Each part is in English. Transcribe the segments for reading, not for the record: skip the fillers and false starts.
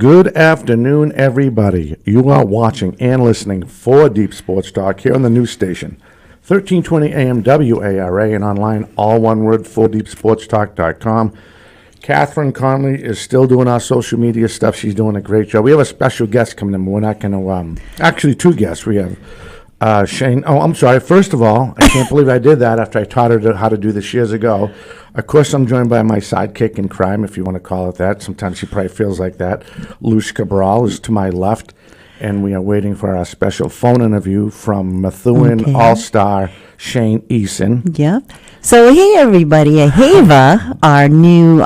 Good afternoon, everybody. You are watching and listening for Deep Sports Talk here on the news station, 1320 AM WARA, and online, all one word, for deepsportstalk.com. Catherine Conley is still doing our social media stuff. She's doing a great job. We have a special guest coming in, but we're not going to, actually two guests. We have Shane. Oh, I'm sorry. First of all, I can't believe I did that after I taught her how to do this years ago. Of course, I'm joined by my sidekick in crime, if you want to call it that. Sometimes she probably feels like that. Luce Cabral is to my left, and we are waiting for our special phone interview from Methuen All-Star Shane Eason. Yep. So, hey, everybody. Ahava, our new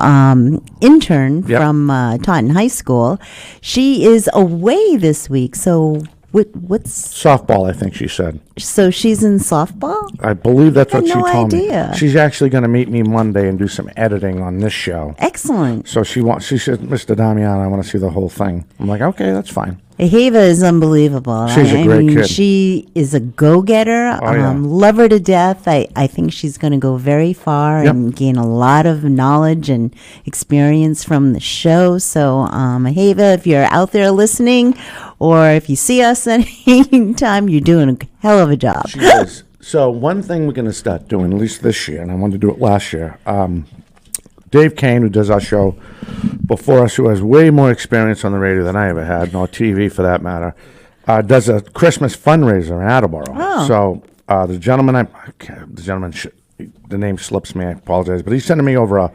intern from Taunton High School, she is away this week. So, what's softball, I think she said. So she's in softball? I believe that's what she told me. She's actually going to meet me Monday and do some editing on this show. Excellent. So she said, Mr. Damian, I want to see the whole thing. I'm like, okay, that's fine. Ahava is unbelievable. She's a great kid. She is a go-getter. Love her to death. I think she's going to go very far and gain a lot of knowledge and experience from the show. So, Ahava, if you're out there listening, or if you see us anytime, you're doing a hell of a job. She is. So one thing we're going to start doing, at least this year, and I wanted to do it last year, Dave Kane, who does our show before us, who has way more experience on the radio than I ever had, nor TV for that matter, does a Christmas fundraiser in Attleboro. Oh. So the gentleman, the name slips me, I apologize, but he's sending me over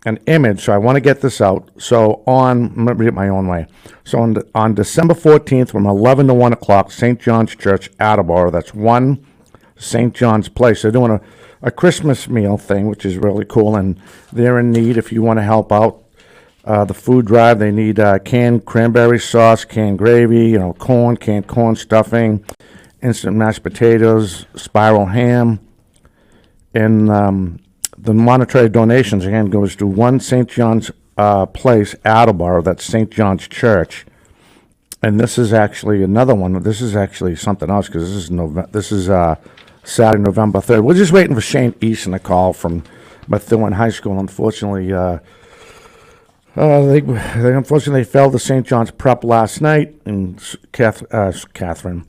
an image, so I want to get this out. So I'm going to read it my own way. So on December 14th from 11 to 1 o'clock, St. John's Church, Attleboro, that's 1 St. John's Place. They're doing a Christmas meal thing, which is really cool, and they're in need if you want to help out. The food drive, they need canned cranberry sauce, canned gravy, canned corn stuffing, instant mashed potatoes, spiral ham, and the monetary donations, again, goes to 1 St. John's Place, Attleboro, that's St. John's Church. And this is actually another one. This is actually something else, because this is Saturday, November 3rd. We're just waiting for Shane Eason to call from Methuen High School. Unfortunately, they unfortunately failed the St. John's prep last night, and Catherine,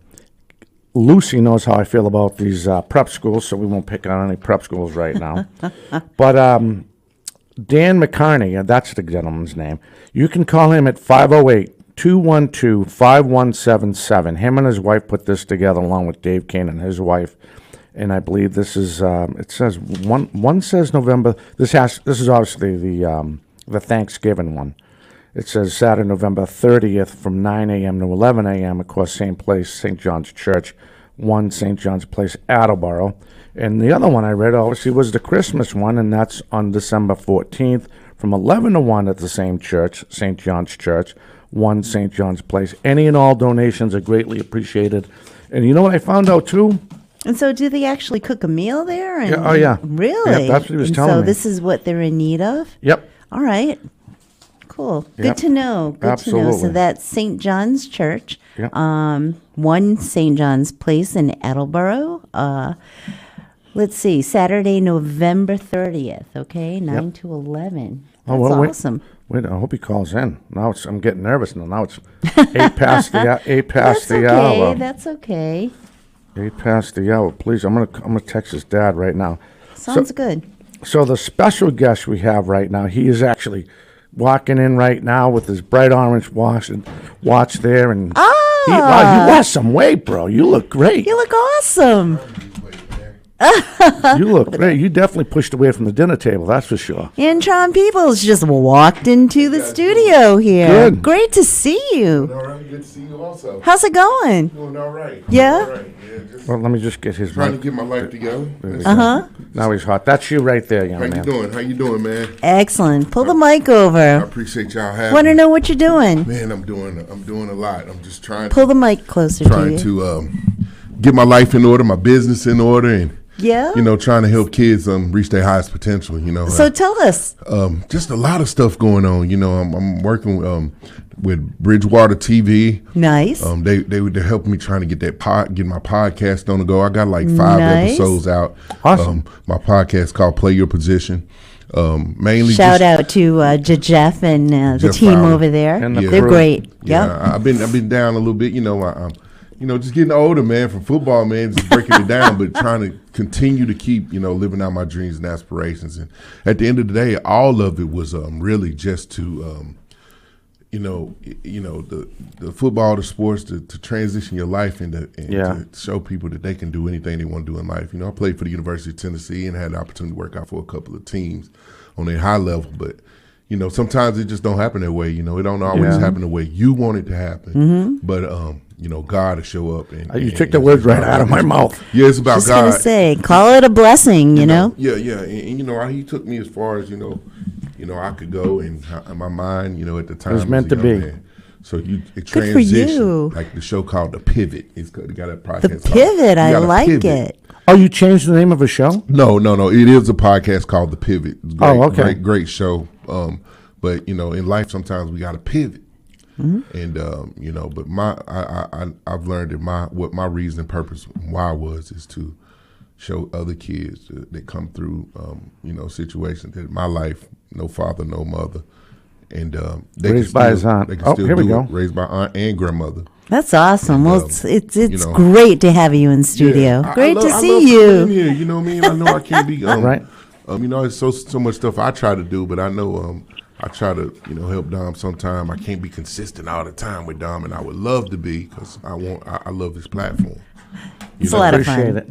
Lucy knows how I feel about these prep schools, so we won't pick on any prep schools right now. But Dan McCarney, that's the gentleman's name. You can call him at 508-212-5177. Him and his wife put this together along with Dave Kane and his wife. And I believe this is, it says, one says November, this is obviously the Thanksgiving one. It says Saturday, November 30th from 9 a.m. to 11 a.m., of course, same place, St. John's Church, 1 St. John's Place, Attleboro. And the other one I read, obviously, was the Christmas one, and that's on December 14th from 11 to 1 at the same church, St. John's Church, 1 St. John's Place. Any and all donations are greatly appreciated. And you know what I found out, too? And so do they actually cook a meal there? And yeah, oh, yeah. Really? Yep, that's what he was telling me. So this is what they're in need of? Yep. All right. Cool. Yep. Good to know. Absolutely. So that's St. John's Church, yep. 1 St. John's Place in Attleboro. Let's see, Saturday, November 30th, okay, 9 to 11. That's awesome. Wait, I hope he calls in. Now I'm getting nervous. Now it's 8 past the hour. That's okay. 8 past the hour. Please, I'm gonna text his dad right now. Sounds good. So the special guest we have right now, he is actually walking in right now with his bright orange watch there, and you lost some weight, bro. You look great. You look awesome. You look great. You definitely pushed away from the dinner table, that's for sure. Intron Peoples just walked into the studio here. Good. Great to see you. All right, good to see you also. How's it going? Doing all right. Yeah? All right. Well, let me just get his trying mic. to get my life together. Now he's hot. That's you right there, young man. How you doing, man? Excellent. Pull the mic over. I appreciate y'all having Want to me. know what you're doing? Man, I'm doing a lot. I'm just trying Pull the mic closer to you. to get my life in order, my business in order, and trying to help kids reach their highest potential. So tell us. Just a lot of stuff going on. I'm working with Bridgewater TV. Nice. They're helping me trying to get my podcast on the go. I got like 5 episodes out. Awesome. My podcast called Play Your Position. Mainly shout out to Jeff and the team Fowler. over there. And the They're crew. great. Yeah, I've been down a little bit. I'm just getting older, man. From football, man, just breaking it down, but trying to continue to keep, living out my dreams and aspirations. And at the end of the day, all of it was really just to, the football, the sports, to transition your life and to show people that they can do anything they want to do in life. I played for the University of Tennessee and had the opportunity to work out for a couple of teams on a high level, but sometimes it just don't happen that way. It don't always happen the way you want it to happen. But God will show up. And you took the words right out of my mouth. Yeah, it's about Just God. gonna say, call it a blessing. You know. Yeah, and he took me as far as I could go, and my mind, at the time, it was meant to be. Man. So it Good for you. transitioned, like the show called The Pivot. It's got a podcast. The Pivot, I like it. Oh, you changed the name of a show? No. It is a podcast called The Pivot. Great, okay. Great show. But in life sometimes we got to pivot. And but I've learned that what my reason and purpose and why is to show other kids that come through situations that in my life, no father, no mother, and they raised by his aunt. They can still here we do go. it, raised by aunt and grandmother. That's awesome. And, well, it's great to have you in studio. Yeah, Great I to love see you. coming in here, you know what I mean? I know I can't be right. It's so much stuff I try to do, but I know I try to help Dom sometime. I can't be consistent all the time with Dom, and I would love to be because I love this platform. It's a lot of fun. Appreciate it.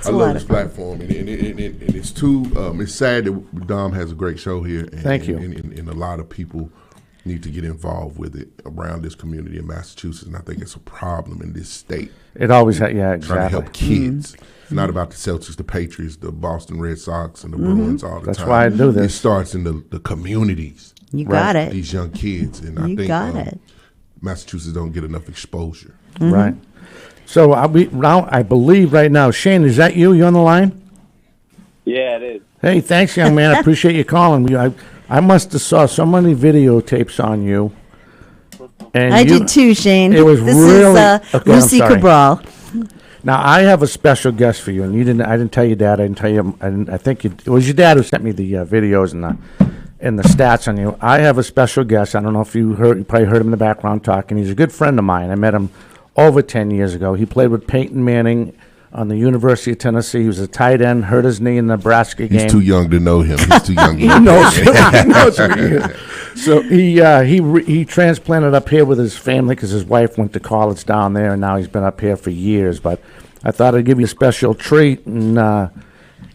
I love this platform, and it's too. It's sad that Dom has a great show here. And, Thank you. And a lot of people need to get involved with it around this community in Massachusetts, and I think it's a problem in this state. It always had, exactly. Trying to help kids. It's not about the Celtics, the Patriots, the Boston Red Sox, and the Bruins all the That's time. why I do this. It starts in the communities. You got it. These young kids, and I think Massachusetts don't get enough exposure. Right. So I believe right now, Shane, is that you? You on the line? Yeah, it is. Hey, thanks, young man. I appreciate you calling. I must have saw so many videotapes on you. And I did too, Shane. It was this really is okay, Lucy Cabral. Now I have a special guest for you, and I didn't tell your dad. I didn't tell you. I think it was your dad who sent me the videos and the stats on you. I have a special guest. I don't know if you probably heard him in the background talking. He's a good friend of mine. I met him over 10 years ago. He played with Peyton Manning on the University of Tennessee. He was a tight end, hurt his knee in the Nebraska game. He's too young to know him. He's too young to He know knows him. he knows who he is. So he transplanted up here with his family because his wife went to college down there, and now he's been up here for years. But I thought I'd give you a special treat, and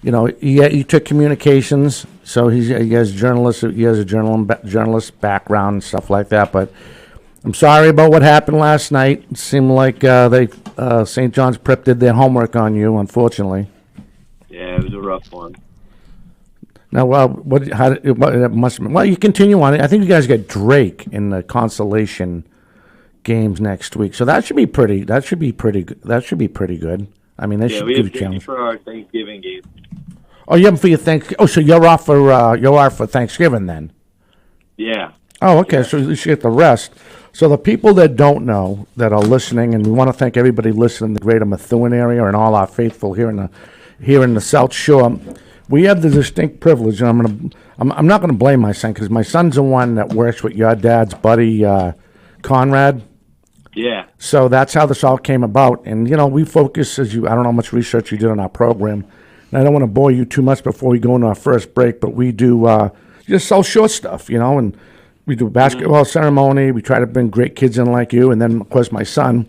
he took communications, so he has a journalist background and stuff like that. But I'm sorry about what happened last night. It seemed like St. John's Prep did their homework on you, unfortunately. Yeah, it was a rough one. Now, it must have been. Well, you continue on. I think you guys got Drake in the consolation games next week, so that should be pretty. That should be pretty good. That should be pretty good. I mean, they should we give have you a challenge for our Thanksgiving game. Oh, you have them for your Thanksgiving. Oh, so you're off for Thanksgiving then? Yeah. Oh, okay. So you should get the rest. So the people that don't know that are listening, and we want to thank everybody listening in the greater Methuen area and all our faithful here in the South Shore. We have the distinct privilege, and I'm not going to blame my son because my son's the one that works with your dad's buddy Conrad. Yeah. So that's how this all came about, and we focus I don't know how much research you did on our program, and I don't want to bore you too much before we go into our first break, but we do just South Shore stuff, and we do a basketball ceremony. We try to bring great kids in like you, and then of course my son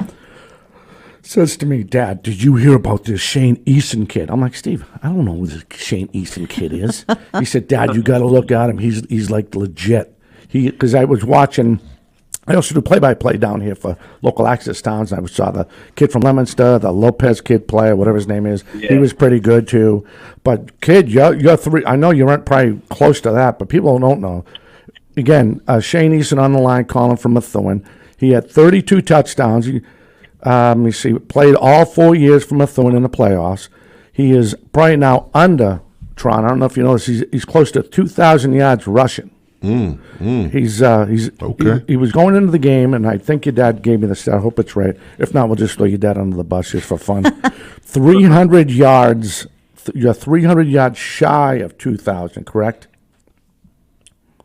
says to me, "Dad, did you hear about this Shane Eason kid?" I'm like, "Steve, I don't know who this Shane Eason kid is." He said, "Dad, you got to look at him. He's like legit." Because I was watching. I also do play-by-play down here for local access towns. And I saw the kid from Leominster, the Lopez kid player, whatever his name is. Yeah. He was pretty good too. But kid, you're three. I know you weren't probably close to that, but people don't know. Again, Shane Eason on the line calling from Methuen. He had 32 touchdowns. Let me see, played all 4 years for Methuen in the playoffs. He is probably now under Tron. I don't know if you know this. He's close to 2,000 yards rushing. He's okay. He was going into the game, and I think your dad gave me the stat. I hope it's right. If not, we'll just throw your dad under the bus just for fun. 300 yards. You're 300 yards shy of 2,000, correct?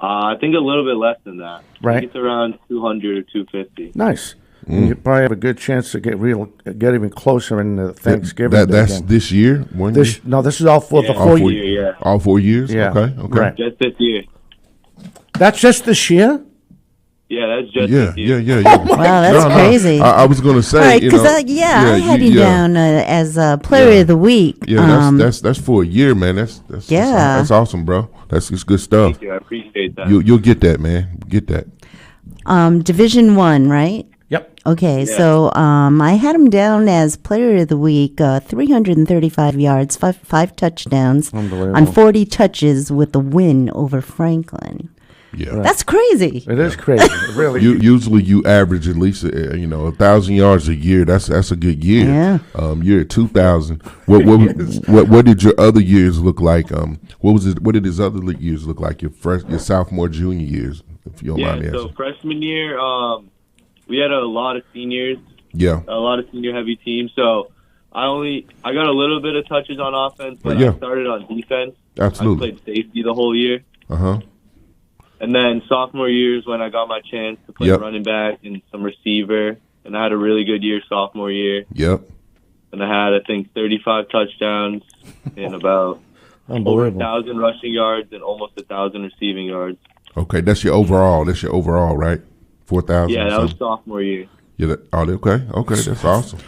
I think a little bit less than that. Right. I think it's around 200 or 250. Nice. You probably have a good chance to get even closer in the Thanksgiving. That's again. this year. One year? No, this is all for the Yeah, full all year. yeah. All 4 years. Yeah. Okay. Right. Just this year. That's just this year. Yeah, that's just Yeah, this year. yeah. Wow, that's crazy. I was gonna say, All right, you because know, I had you down as a player of the week. Yeah, that's for a year, man. That's awesome, bro. That's good stuff. Thank you. I appreciate that. You'll get that, man. Get that. Division 1, right? Yep. Okay, Yeah. so I had him down as player of the week, 335 yards, five touchdowns Unbelievable. on 40 touches with the win over Franklin. Yeah. That's crazy. It is crazy. It really. Usually you average at least 1,000 yards a year. That's a good year. Yeah. You're at 2,000. What did your other years look like? What did his other years look like? Your sophomore, junior years, if you don't mind me asking. So freshman year, we had a lot of seniors. Yeah. A lot of senior heavy teams. So I got a little bit of touches on offense, but Yeah. I started on defense. Absolutely. I played safety the whole year. Uh-huh. And then sophomore year is when I got my chance to play Yep. running back and some receiver. And I had a really good year sophomore year. Yep. And I had, I think, 35 touchdowns and about over Unbelievable. 1,000 rushing yards and almost 1,000 receiving yards. Okay, that's your overall. Right? 4,000. Yeah, that was something? sophomore year. Yeah. Okay. That's awesome.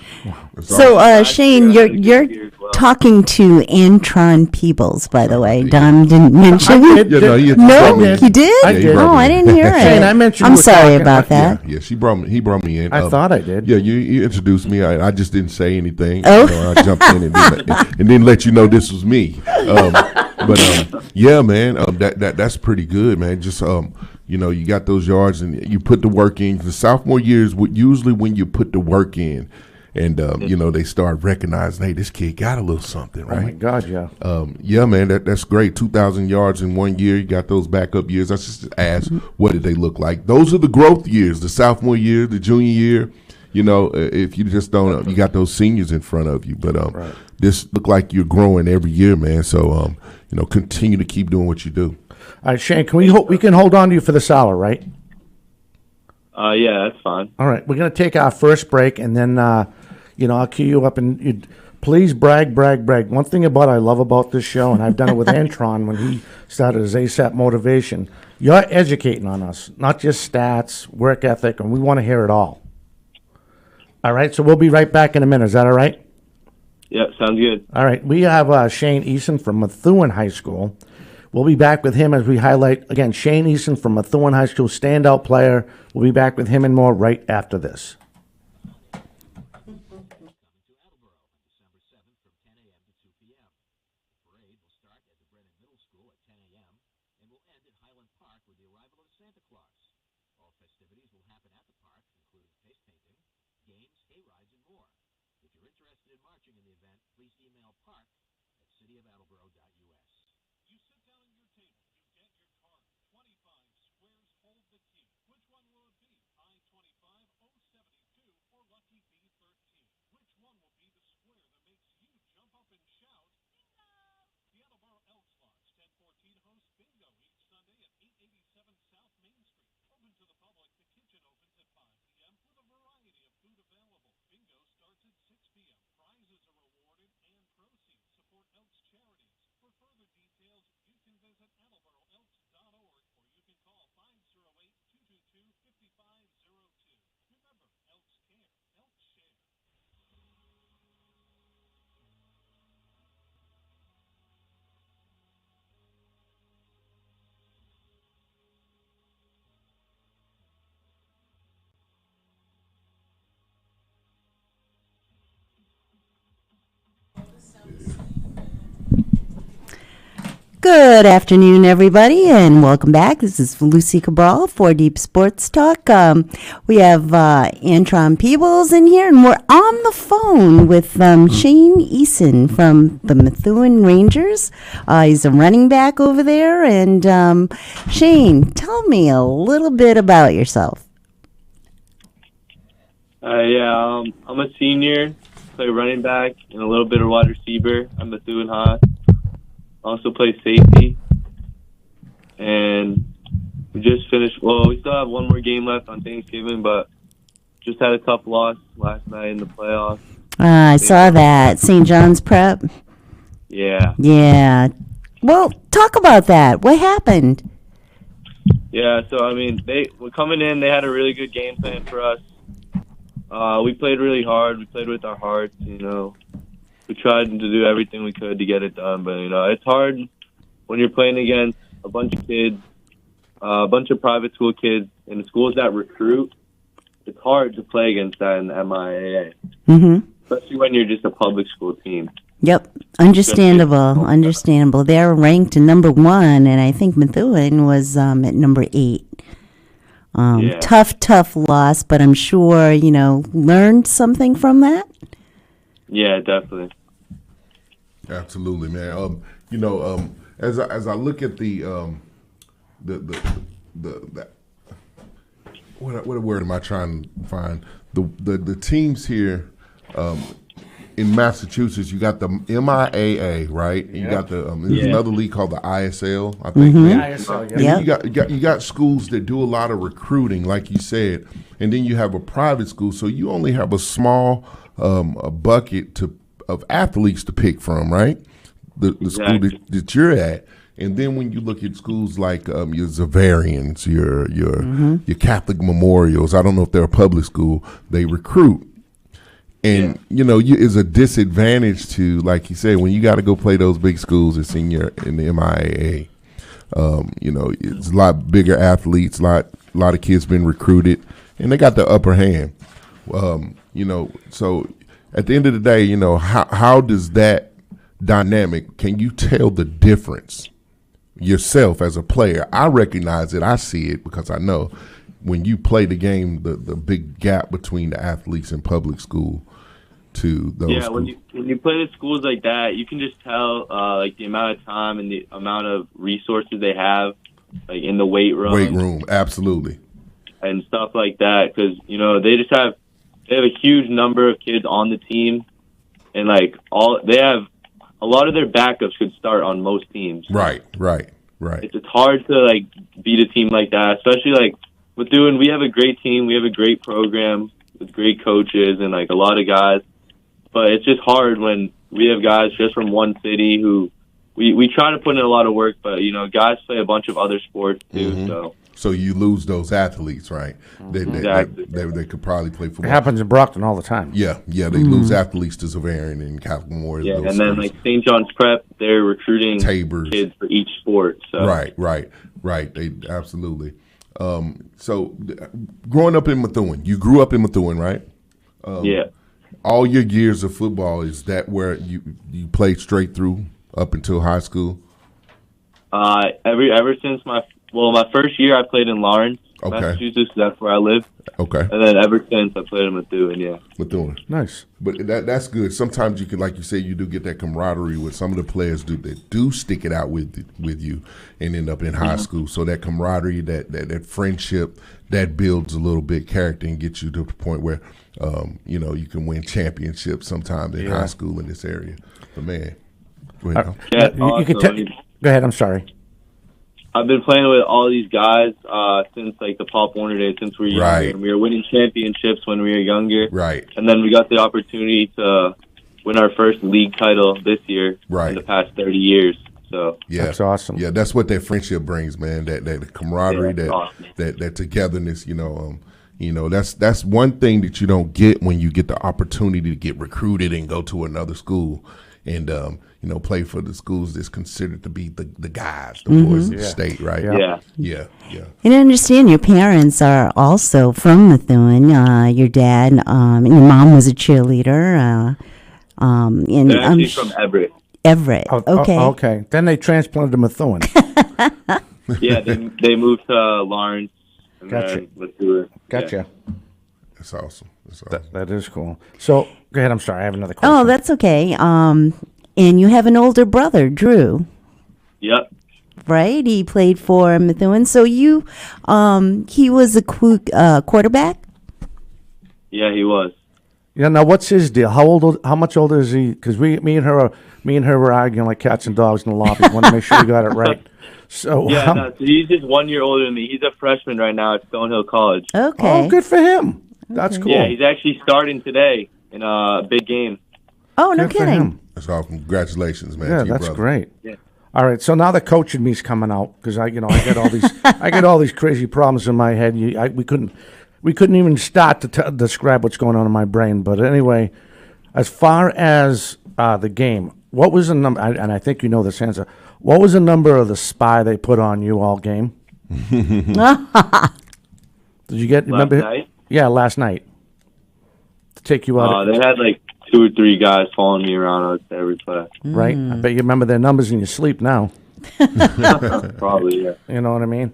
That's So, awesome. Shane, year I you're had a good year as well. talking to Antron Peebles, by the way. Don didn't mention. I did. Yeah, no, he No, brought me in. you did? I did. Oh, I didn't hear it. Shane, I mentioned I'm you were sorry talking- about that. Yeah, he brought me in. I thought I did. Yeah, you introduced me. I just didn't say anything. Oh. I jumped in and didn't let you know this was me. Yeah, man, that's pretty good, man. Just you got those yards and you put the work in. The sophomore year is usually when you put the work in, and they start recognizing, hey, this kid got a little something, Oh my right? God, yeah. Yeah, man, that's great. 2,000 yards in 1 year. You got those backup years. I just asked, what did they look like? Those are the growth years. The sophomore year, the junior year. If you just don't, you got those seniors in front of you. But this look like you're growing every year, man. So continue to keep doing what you do. All right, Shane, we can hold on to you for this hour, right? Yeah, that's fine. All right, we're going to take our first break, and then, I'll cue you up, and you please brag. One thing I love about this show, and I've done it with Antron when he started his ASAP Motivation, you're educating on us, not just stats, work ethic, and we want to hear it all. All right, so we'll be right back in a minute. Is that all right? Yeah, sounds good. All right, we have Shane Eason from Methuen High School. We'll be back with him as we highlight, again, Shane Eason from Methuen High School, standout player. We'll be back with him and more right after this. Good afternoon, everybody, and welcome back. This is Lucy Cabral for Deep Sports Talk. We have Antron Peebles in here, and we're on the phone with Shane Eason from the Methuen Rangers. He's a running back over there. And Shane, tell me a little bit about yourself. I'm a senior, play running back and a little bit of wide receiver. I'm Methuen High. Also play safety, and We just finished. Well, we still have one more game left on Thanksgiving, but just had a tough loss last night in the playoffs. I saw that. St. John's Prep. Yeah. Yeah. Well, talk about that. What happened? Yeah, so, I mean, they were coming in. They had a really good game plan for us. We played really hard. We played with our hearts, you know. We tried to do everything we could to get it done, but, you know, it's hard when you're playing against a bunch of kids, a bunch of private school kids in schools that recruit. It's hard to play against that in the MIAA, especially when you're just a public school team. Yep, understandable. They're ranked number 1, and I think Methuen was at number 8. Tough loss, but I'm sure, you know, learned something from that. Yeah, definitely. Absolutely, man. You know, as I look at the what word am I trying to find? The teams here in Massachusetts, you got the MIAA, right? You got there's another league called the ISL, I think. ISL, and then you got schools that do a lot of recruiting, like you said, and then you have a private school, so you only have a small a bucket of athletes to pick from, right? The school that you're at. And then when you look at schools like your Zavarians, your Catholic Memorials, I don't know if they're a public school, they recruit. And, you know, it's a disadvantage to, like you said, when you got to go play those big schools in the MIAA. You know, it's a lot bigger athletes, a lot of kids been recruited, and they got the upper hand. You know, so at the end of the day, you know, how does that dynamic, can you tell the difference yourself as a player? I recognize it. I see it because I know when you play the game, the big gap between the athletes in public school to those. Yeah, when you play at schools like that, you can just tell like the amount of time and the amount of resources they have, like in the weight room. Weight room, absolutely. And stuff like that, because you know they have a huge number of kids on the team, and like they have a lot of their backups could start on most teams. Right. It's hard to like beat a team like that, especially like we have a great team, we have a great program with great coaches and like a lot of guys, but it's just hard when we have guys just from one city who we try to put in a lot of work, but you know guys play a bunch of other sports too, So you lose those athletes, right? Exactly. They could probably play football. It happens in Brockton all the time. Yeah, they lose athletes to Zavarian and Catholic Memorial. Yeah, and then like St. John's Prep, they're recruiting Tabors. Kids for each sport. So. Right. They absolutely. So growing up in Methuen, you grew up in Methuen, right? Yeah. All your years of football, is that where you played straight through up until high school? Ever since my first year I played in Lawrence, Massachusetts. That's where I live. Okay. And then ever since I played in Methuen, yeah. Methuen. Nice. But that's good. Sometimes you can, like you say, you do get that camaraderie with some of the players that do stick it out with you and end up in high school. So that camaraderie, that friendship, that builds a little bit character and gets you to the point where, you know, you can win championships sometimes in high school in this area. But man, go ahead. You can go ahead. I'm sorry. I've been playing with all these guys since like the Pop Warner days, since we were younger. Right. And we were winning championships when we were younger. Right. And then we got the opportunity to win our first league title this year in the past 30 years. So that's awesome. Yeah, that's what that friendship brings, man. That camaraderie, awesome. that togetherness. You know, that's one thing that you don't get when you get the opportunity to get recruited and go to another school and you know, play for the schools that's considered to be the guys, the boys of the state, right? Yeah. And I understand your parents are also from Methuen. Your dad and your mom was a cheerleader. And they're actually from Everett. Everett. Okay. Okay. Then they transplanted to Methuen. Yeah, they moved to Lawrence. And Gotcha. Then Gotcha. Yeah. That's awesome. That is cool. So go ahead. I'm sorry. I have another question. Oh, that's okay. And you have an older brother, Drew. Yep. Right? He played for Methuen. So he was a quarterback? Yeah, he was. Yeah. Now, what's his deal? How much older is he? Because me and her were arguing like cats and dogs in the lobby. Want to make sure we got it right. So Yeah, no, so he's just 1 year older than me. He's a freshman right now at Stonehill College. Okay. Oh, good for him. That's cool. Yeah, he's actually starting today in a big game. Oh, no Good for kidding. him. That's all. Congratulations, man. Yeah, to your that's brother. great. Yeah. All right, so now the coach in me's coming out because I get all these I get all these crazy problems in my head. We couldn't even start to describe what's going on in my brain. But anyway, as far as the game, what was the number? And I think you know this answer. What was the number of the spy they put on you all game? Did you get? Last night? Yeah, last night. To take you out. They had like 2 or 3 guys following me around at every play. Right? I bet you remember their numbers in your sleep now. Probably, yeah. You know what I mean?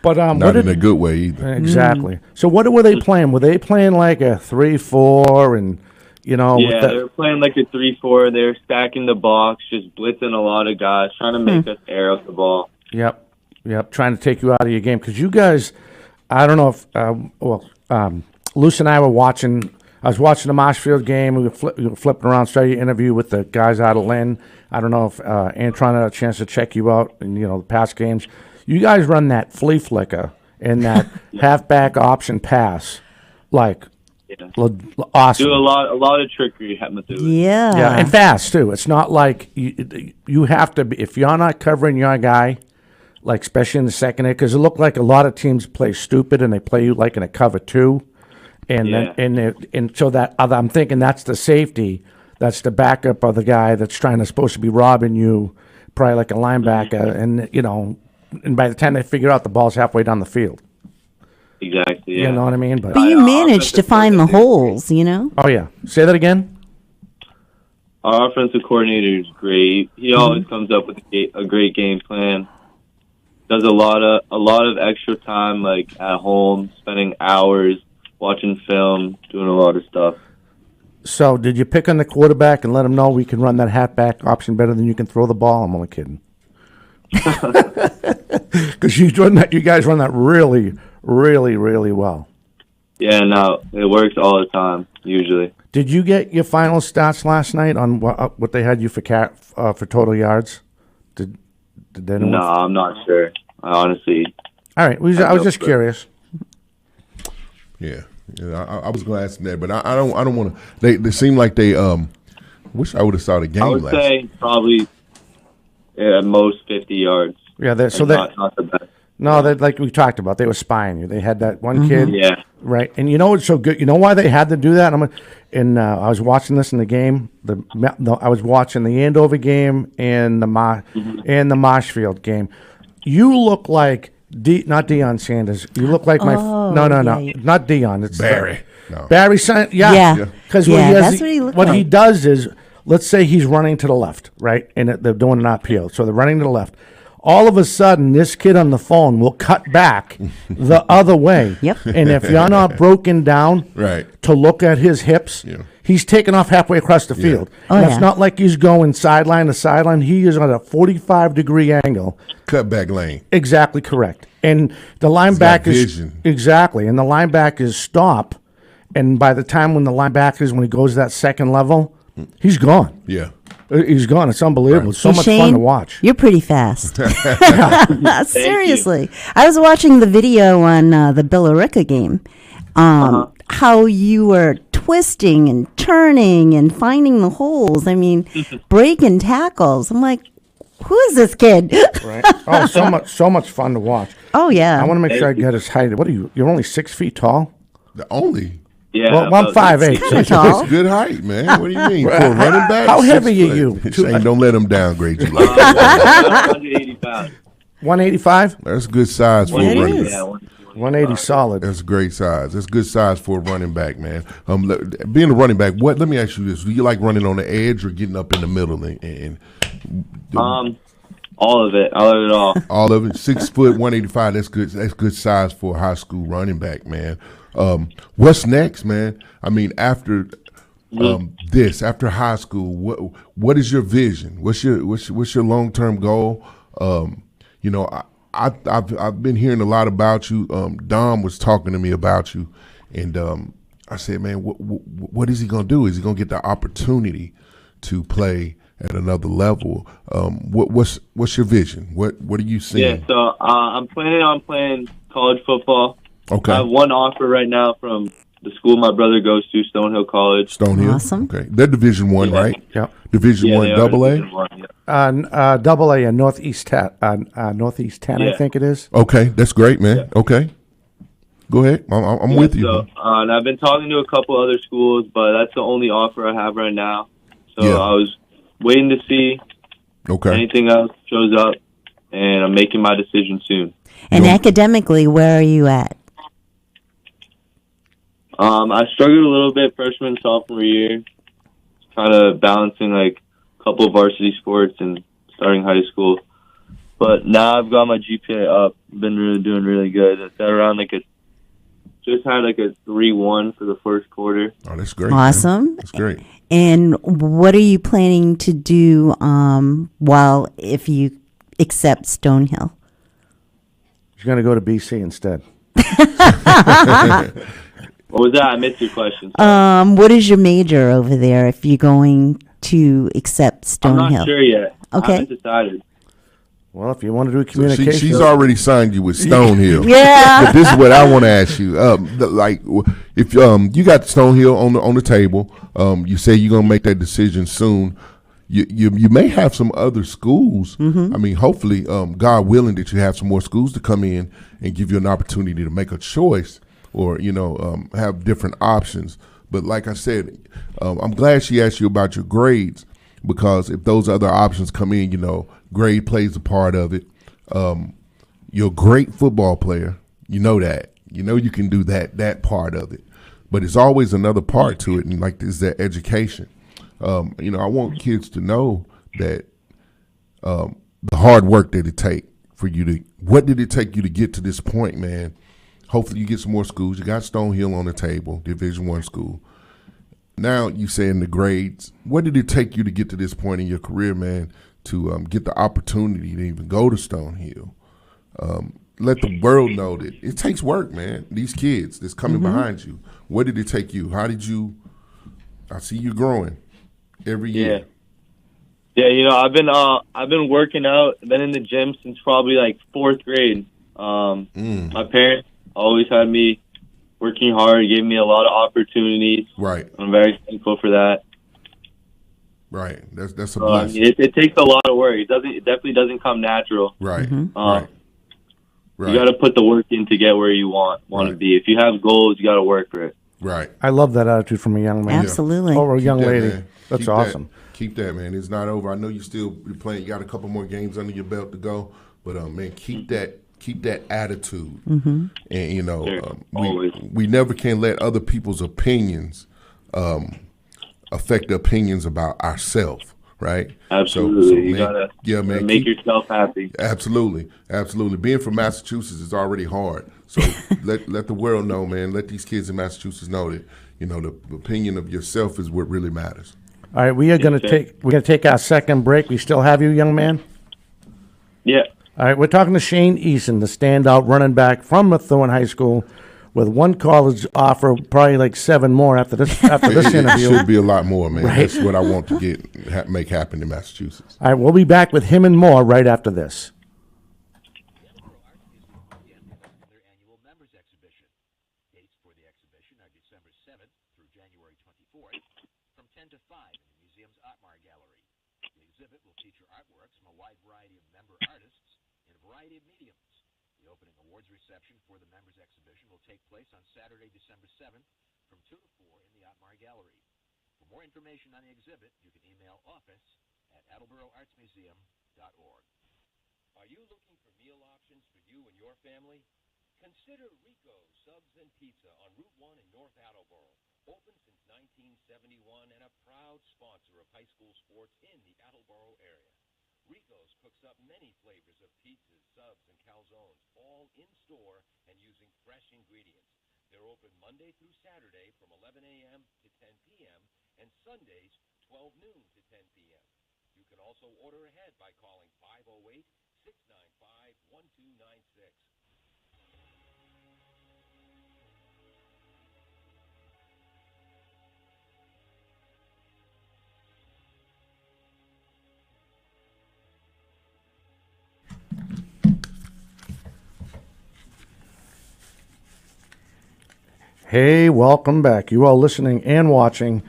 But Not in a good way either. Exactly. So what were they playing? Were they playing like a 3-4 and Yeah, they were playing like a 3-4. They were stacking the box, just blitzing a lot of guys, trying to make us air up the ball. Yep, trying to take you out of your game because you guys, I don't know if Luce and I were watching. I was watching the Marshfield game. We were flipping around, started your interview with the guys out of Lynn. I don't know if Antron had a chance to check you out in the past games. You guys run that flea flicker and that halfback option pass, like awesome. Do a lot of trickery with it. Yeah. And fast too. It's not like you have to be if you're not covering your guy, like especially in the second half, because it looked like a lot of teams play stupid and they play you like in a cover 2. And so that I'm thinking that's the safety, that's the backup of the guy that's supposed to be robbing you, probably like a linebacker, and and by the time they figure out the ball's halfway down the field. Exactly. Yeah. You know what I mean? But you managed to find the holes, Oh yeah. Say that again. Our offensive coordinator is great. He always comes up with a great game plan. Does a lot of extra time like at home, spending hours watching film, doing a lot of stuff. So, did you pick on the quarterback and let him know we can run that halfback option better than you can throw the ball? I'm only kidding. Because you guys run that really, really, really well. Yeah, no, it works all the time, usually. Did you get your final stats last night on what they had you for total yards? Did anyone? No, I'm not sure. All right, I was just curious. Yeah, I was going to ask them that, but I don't want to. They seem like they wish I would have saw the game. I would say probably at most 50 yards. Yeah, not the best. No, like we talked about, they were spying you. They had that one kid, Yeah. right? And you know what's so good? You know why they had to do that? I was watching this in the game. I was watching the Andover game and the Marshfield game. You look like not Deion Sanders. You look like no, not Deion. It's Barry. No. Barry Sanders. Yeah, because that's what he looked like. What he does is, let's say he's running to the left, right, and they're doing an RPO, so they're running to the left. All of a sudden, this kid on the phone will cut back the other way. Yep. And if you're not broken down to look at his hips, he's taking off halfway across the field. It's not like he's going sideline to sideline. He is on a 45-degree angle. Cutback lane. Exactly correct. And the linebackers exactly. And the linebackers stop. And by the time when he goes to that second level, he's gone. Yeah. He's gone. It's unbelievable. It's so much Shane, fun to watch. You're pretty fast. Seriously. I was watching the video on the Billerica game. How you were twisting and turning and finding the holes. I mean, breaking tackles. I'm like, who is this kid? Right. Oh, so much fun to watch. Oh, yeah. I want to make sure I get his height. What are you? You're only 6 feet tall? The only. Yeah. Well, I'm 5'8". Kind tall. That's good height, man. What do you mean? For a running back? How heavy are you? Shane, don't let him downgrade you like that. 180 pounds. 185? That's good size for a running back. Yeah, 180 solid. That's great size. That's good size for a running back, man. Being a running back, let me ask you this: do you like running on the edge or getting up in the middle? And all of it. I love it all. All of it. 6 foot, 185. That's good. That's good size for a high school running back, man. What's next, man? I mean, after after high school, what is your vision? What's your long-term goal? I've been hearing a lot about you. Dom was talking to me about you, and I said, man, what is he gonna do? Is he gonna get the opportunity to play at another level. What's your vision? What are you seeing? Yeah, so I'm planning on playing college football. Okay. I have one offer right now from the school my brother goes to, Stonehill College. Stonehill. Awesome. Okay, they're Division One, Yeah. right? Yeah. Division Yeah, One, they are Double A. Division One, yeah. Double A and Northeast 10, I Yeah. think it is. Okay, that's great, man. Okay, go ahead. I'm with you. So, and I've been talking to a couple other schools, but that's the only offer I have right now. So Yeah. I was waiting to see Okay. anything else shows up, and I'm making my decision soon. And academically, where are you at? I struggled a little bit freshman, sophomore year, kind of balancing like a couple of varsity sports and starting high school. But now I've got my GPA up. Been doing really good. It's at around just had like a 3.1 for the first quarter. Oh, that's great. Awesome. Man. That's great. And what are you planning to do if you accept Stonehill? She's going to go to BC instead. What was that? I missed your question. What is your major over there if you're going to accept I'm Stonehill? not sure yet. Okay. I haven't decided. Well, if you want to do So communication, she's already signed you with Stonehill. Yeah. But this is what I want to ask you. If you got Stonehill on the table, you say you're gonna make that decision soon. You may have some other schools. I mean, hopefully, God willing, that you have some more schools to come in and give you an opportunity to make a choice, or have different options. But like I said, I'm glad she asked you about your grades, because if those other options come in, grade plays a part of it. You're a great football player. You know that. You know you can do that part of it. But it's always another part to it, and like this, that education. I want kids to know that the hard work that it take for you to. What did it take you to get to this point, man? Hopefully you get some more schools. You got Stonehill on the table, Division I school. Now you saying the grades. What did it take you to get to this point in your career, man, to get the opportunity to even go to Stonehill? Let the world know that it takes work, man. These kids that's coming behind you. What did it take you? How did you? I see you growing every year. Yeah. I've been working out. Been in the gym since probably like fourth grade. My parents always had me working hard, gave me a lot of opportunities. Right. I'm very thankful for that. Right. That's a blessing. It takes a lot of work. It definitely doesn't come natural. Right. Right. Right. You got to put the work in to get where you want to be. If you have goals, you got to work for it. Right. I love that attitude from a young man. Absolutely. Or a Keep young that, lady. man. That's Keep awesome. Keep that, man. It's not over. I know you're playing. You got a couple more games under your belt to go, but man, keep that attitude. And we never can let other people's opinions affect the opinions about ourselves. Right? Absolutely. You man, gotta make yourself happy. Absolutely. Being from Massachusetts is already hard. So let the world know, man. Let these kids in Massachusetts know that the opinion of yourself is what really matters. All right, we're gonna take our second break. We still have you, young man? Yeah. All right, we're talking to Shane Eason, the standout running back from Methuen High School, with one college offer, probably like 7 more after this interview. It should be a lot more, man. Right. That's what I want to make happen in Massachusetts. All right, we'll be back with him and more right after this. Information on the exhibit, you can email office@attleboroartsmuseum.org. Are you looking for meal options for you and your family? Consider Rico's Subs and Pizza on Route 1 in North Attleboro. Open since 1971 and a proud sponsor of high school sports in the Attleboro area. Rico's cooks up many flavors of pizzas, subs, and calzones, all in-store and using fresh ingredients. They're open Monday through Saturday from 11 a.m. to 10 p.m. and Sundays 12 noon to 10 p.m. You can also order ahead by calling 508-695-1296. Hey, welcome back. You are listening and watching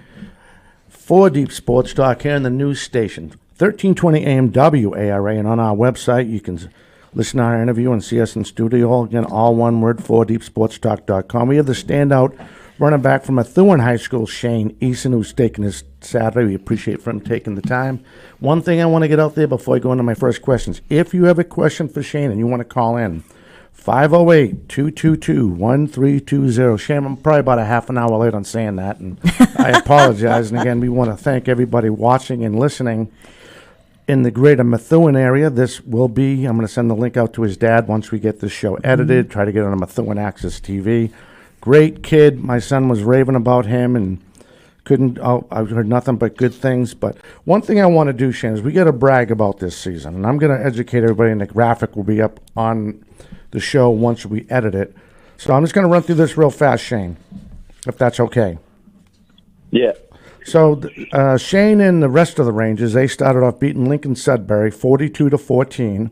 4 Deep Sports Talk here in the news station, 1320 AM WARA, and on our website you can listen to our interview and see us in studio. Again, all one word, 4deepsportstalk.com. We have the standout running back from Methuen High School, Shane Eason, who's taking his Saturday. We appreciate him taking the time. One thing I want to get out there before I go into my first questions, if you have a question for Shane and you want to call in, 508-222-1320. Shane, I'm probably about a half an hour late on saying that, and I apologize. And again, we want to thank everybody watching and listening in the greater Methuen area. This will be, I'm going to send the link out to his dad once we get this show edited, try to get it on Methuen Access TV. Great kid. My son was raving about him and I've heard nothing but good things. But one thing I want to do, Shane, is we got to brag about this season. And I'm going to educate everybody, and the graphic will be up on the show once we edit it. So I'm just going to run through this real fast, Shane, if that's okay. Yeah. So Shane and the rest of the Rangers, they started off beating Lincoln Sudbury 42-14.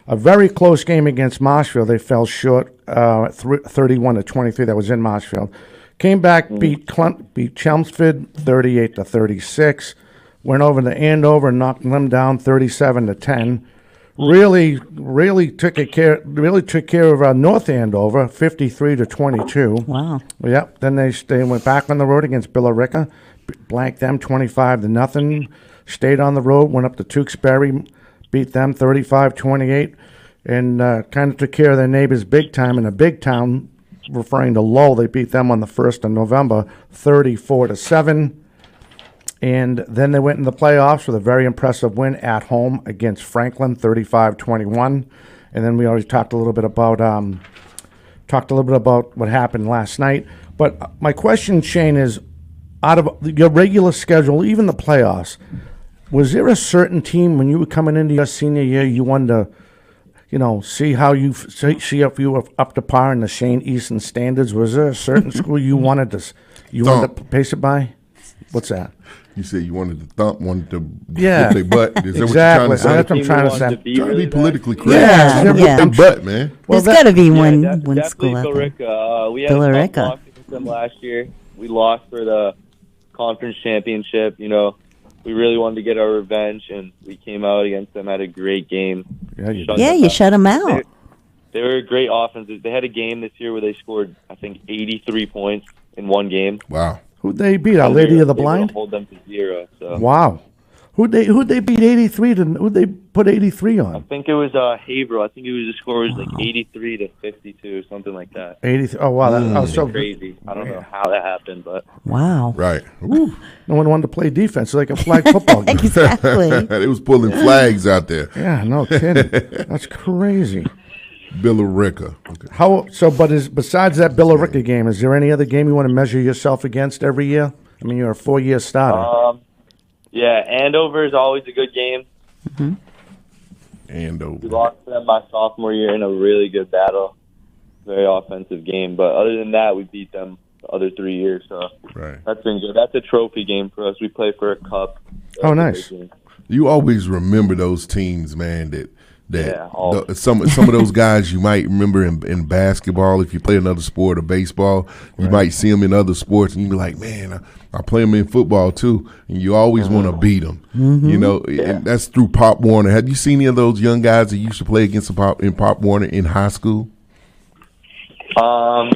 A very close game against Marshfield. They fell short 31-23. That was in Marshfield. Came back, beat Chelmsford 38-36. Went over to Andover and knocked them down 37-10. Really took care of North Andover 53-22. Wow. Yep. Then they went back on the road against Billerica, blanked them 25-0. Stayed on the road, went up to Tewksbury, beat them 35-28, and kind of took care of their neighbors big time in a big town, referring to Lowell. They beat them on the 1st of November 34-7. And then they went in the playoffs with a very impressive win at home against Franklin, 35-21. And then we already talked a little bit about what happened last night. But my question, Shane, is out of your regular schedule, even the playoffs, was there a certain team when you were coming into your senior year you wanted to, see if you were up to par in the Shane Eason standards? Was there a certain school you wanted to pace it by? What's that? You said you wanted to wanted to yeah. whip their butt. Is that exactly. what you're trying to say? That's what I'm trying to say. Trying to be politically correct. Yeah. Whip their butt, man. There's got to be one definitely school out there. Billerica. We had a tough loss against them last year. We lost for the conference championship. We really wanted to get our revenge, and we came out against them, had a great game. You shut them out. They were great offenses. They had a game this year where they scored, I think, 83 points in one game. Wow. Who'd they beat? Our Lady of the Blind? Hold them to 0. So. Wow. Who'd they beat 83 to? Who'd they put 83 on? I think it was Haverhill. I think the score was like 83-52, something like that. 83. Oh wow, that was so crazy. I don't know how that happened, but wow. Right. No one wanted to play defense, like a flag football game. Exactly. They was pulling flags out there. Yeah, no kidding. That's crazy. Billerica. Okay. Besides that Billerica game, is there any other game you want to measure yourself against every year? I mean, you're a 4-year starter. Yeah, Andover is always a good game. Mm-hmm. Andover. We lost to them my sophomore year in a really good battle. Very offensive game. But other than that, we beat them the other 3 years. So That's been good. That's a trophy game for us. We play for a cup. Oh, nice. You always remember those teams, man, some of those guys you might remember in basketball. If you play another sport or baseball, you might see them in other sports, and you be like, man, I play them in football too. And you always want to beat them, and that's through Pop Warner. Have you seen any of those young guys that used to play against in Pop Warner in high school? Yeah,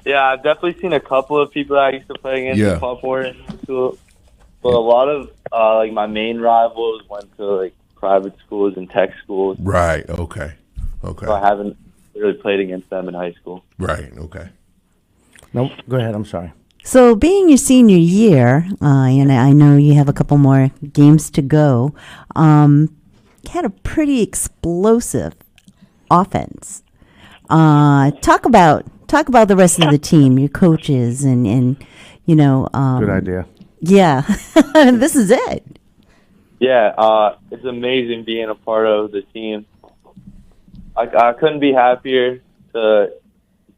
I've definitely seen a couple of people that I used to play against in Pop Warner in high school. But a lot of my main rivals went to private schools and tech schools. Right. Okay. So I haven't really played against them in high school. Right. Okay. No, go ahead. I'm sorry. So being your senior year, and I know you have a couple more games to go, you had a pretty explosive offense. Talk about the rest of the team, your coaches, and good idea. Yeah, this is it. Yeah, it's amazing being a part of the team. I couldn't be happier to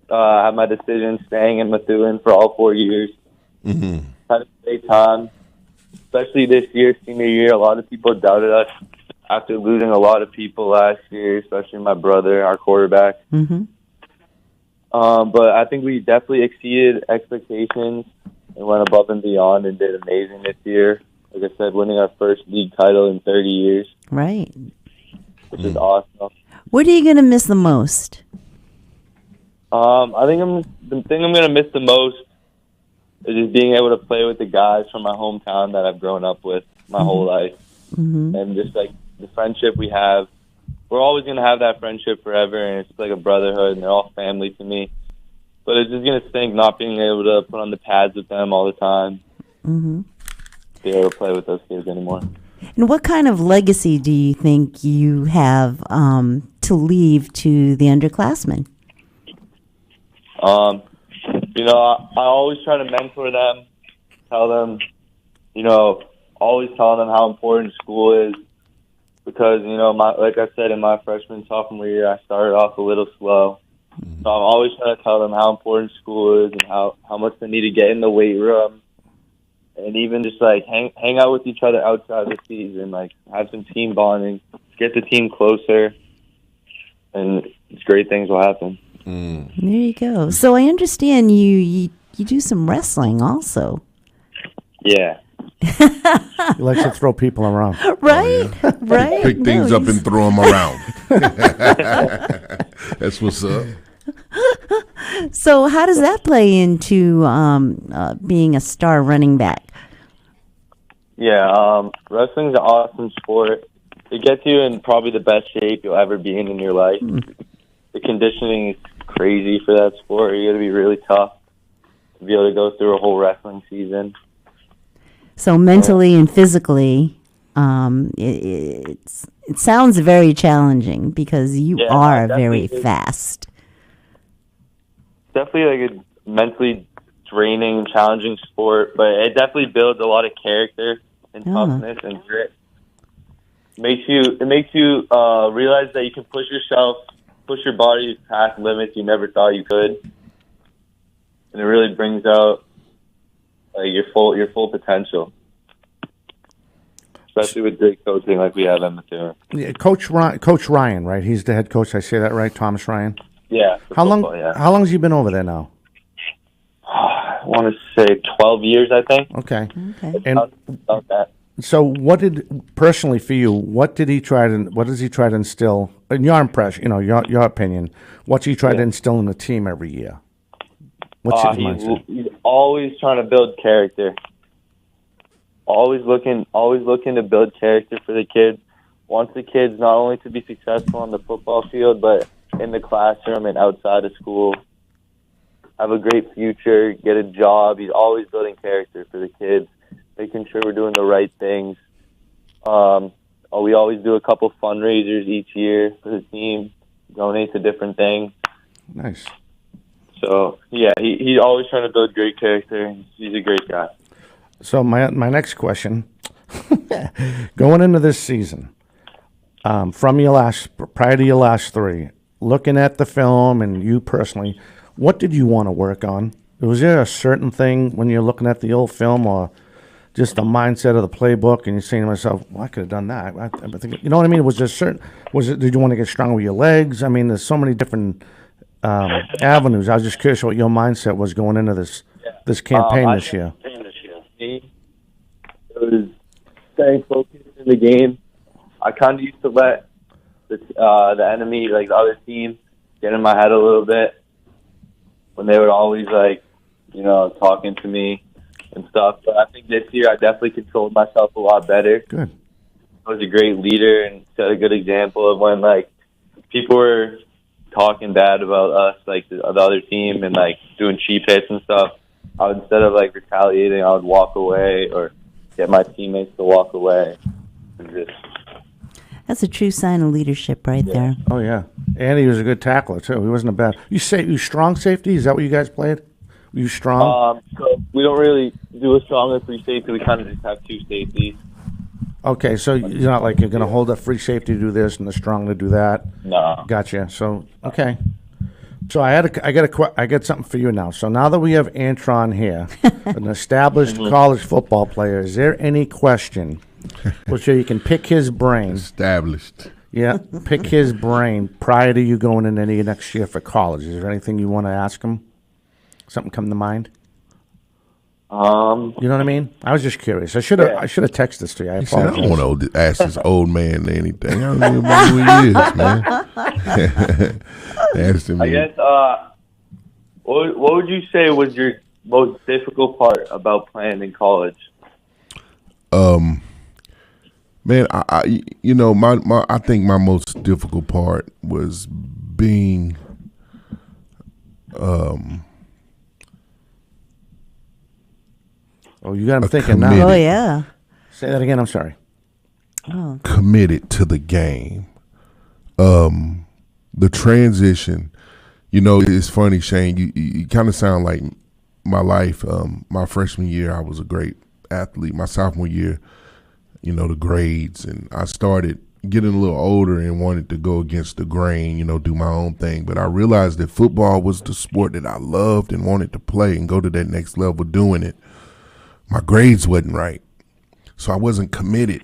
have my decision staying in Methuen for all 4 years. Mm-hmm. Had a great time, especially this year, senior year. A lot of people doubted us after losing a lot of people last year, especially my brother, our quarterback. Mm-hmm. But I think we definitely exceeded expectations and went above and beyond and did amazing this year. Like I said, winning our first league title in 30 years. Right. Which is awesome. What are you going to miss the most? I think the thing I'm going to miss the most is just being able to play with the guys from my hometown that I've grown up with my whole life. And just like the friendship we have. We're always going to have that friendship forever, and it's like a brotherhood, and they're all family to me. But it's just going to stink not being able to put on the pads with them all the time. Be able to play with those kids anymore. And what kind of legacy do you think you have to leave to the underclassmen? You know, I always try to mentor them, tell them, you know, always telling them how important school is. Because, you know, like I said, in my freshman, sophomore year, I started off a little slow. So I'm always trying to tell them how important school is and how much they need to get in the weight room. And even just, like, hang out with each other outside the season. Like, have some team bonding, get the team closer, and great things will happen. There you go. So I understand you do some wrestling also. Yeah. He likes to throw people around. Right? Right? Pick things up and throw them around. That's what's up. So how does that play into being a star running back? Yeah, wrestling's an awesome sport. It gets you in probably the best shape you'll ever be in your life. The conditioning is crazy for that sport. You got to be really tough to be able to go through a whole wrestling season. So mentally and physically, it sounds very challenging because you are very fast. Definitely like a mentally draining, challenging sport, but it definitely builds a lot of character and toughness and grit. It makes you realize that you can push your body past limits you never thought you could, and it really brings out your full potential. Especially with great coaching like we have in Matera. Yeah, Coach Ryan, right? He's the head coach. I say that right, Thomas Ryan. Yeah. How long has he been over there now? I want to say 12 years, I think. Okay. And about that. So, what personally for you? What does he try to instill in your impression? You know, your opinion. What's he try to instill in the team every year? What's his mindset? He's always trying to build character. Always looking to build character for the kids. Wants the kids not only to be successful on the football field, but in the classroom and outside of school. Have a great future, get a job. He's always building character for the kids, making sure we're doing the right things. We always do a couple fundraisers each year for the team, donate to different things. Nice. So, yeah, he's always trying to build great character. He's a great guy. So my next question, going into this season, prior to your last three, looking at the film and you personally, what did you want to work on? Was there a certain thing when you're looking at the old film, or just the mindset of the playbook, and you're saying to myself, "Well, I could have done that." I think, you know what I mean? Did you want to get stronger with your legs? I mean, there's so many different avenues. I was just curious what your mindset was going into this campaign this year. It was staying focused in the game. I kind of used to let the enemy, like the other team, get in my head a little bit when they would always talking to me and stuff. But I think this year I definitely controlled myself a lot better. Good. I was a great leader and set a good example of when people were talking bad about us, the other team, and doing cheap hits and stuff. Instead of retaliating, I would walk away or get my teammates to walk away. That's a true sign of leadership right there. Oh yeah, and he was a good tackler too. He wasn't a bad. You strong safety? Is that what you guys played? Were you strong? So we don't really do a stronger free safety. We kind of just have two safeties. Okay, so you're not you're going to hold a free safety to do this and the strong to do that. No. Gotcha. So okay. So I got something for you now. So now that we have Antron here, an established college football player, is there any question which you can pick his brain? Established. Yeah, pick his brain prior to you going in any next year for college. Is there anything you want to ask him? Something come to mind? You know what I mean? I was just curious. I should have texted this to you. I He said, I apologize. don't want to ask this old man anything. I don't even know who he is, man. Asked him. I guess, what would you say was your most difficult part about playing in college? Man, I you know, I think my most difficult part was being Oh, you got him thinking now. committed. Oh, yeah. Say that again. I'm sorry. committed to the game. The transition, you know, it's funny, Shane. You kind of sound like my life. My freshman year, I was a great athlete. My sophomore year, you know, the grades, and I started getting a little older and wanted to go against the grain, you know, do my own thing. But I realized that football was the sport that I loved and wanted to play and go to that next level doing it. My grades wasn't right, so I wasn't committed